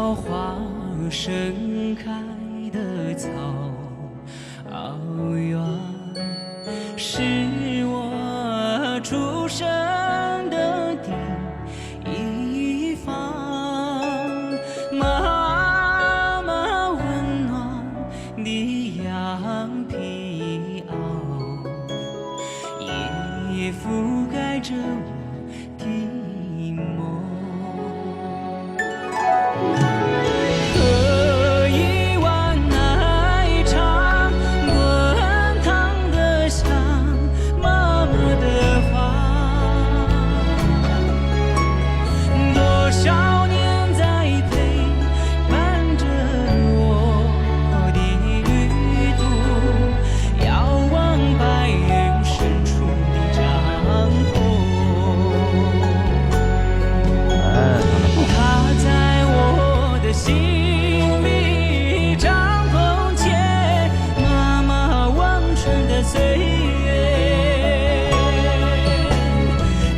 高花盛开的草，原是我出生的地方。妈妈温暖的羊皮袄，也覆盖着我的梦。喝一碗奶茶，滚烫的像妈妈的话。多少年在陪伴着我的旅途，遥望白云深处的帐篷。它在我的心里，帐篷前妈妈望穿的岁月。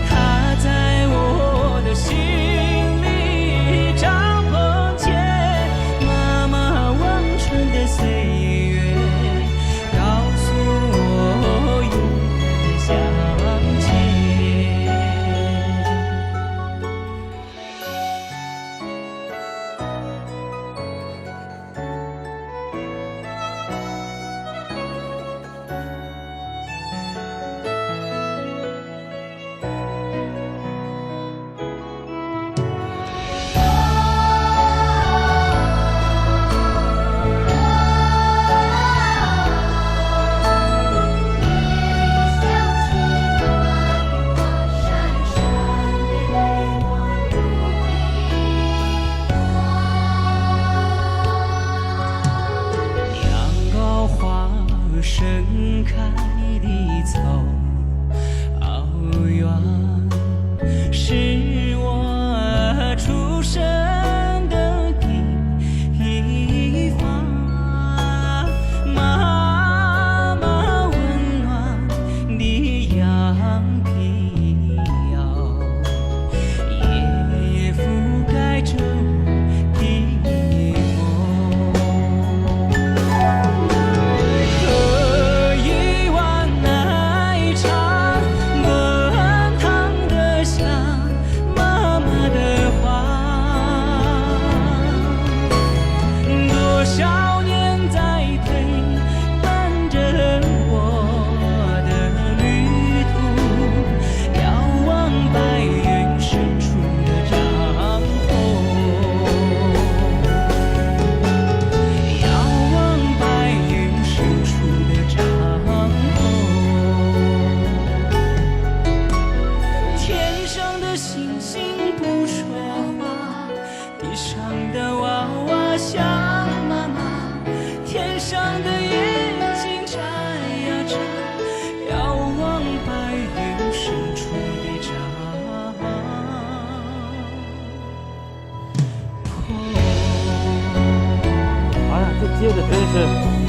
它在我的心里，帐篷前妈妈望穿的岁月，告诉我永远的相见。羊羔花盛开的草，原是我出生的地方。妈妈温暖的羊皮袄，也覆盖着我的梦。喝一碗奶茶，滚烫的像妈妈的话。多少年在陪伴着我的旅途，遥望白云深处的帐篷。遥望白云深处的帐篷。天上的星星不说话，地上的娃娃想妈妈，天上的眼睛眨呀眨，遥望白云深处的帐篷。哎呀，这接的真是。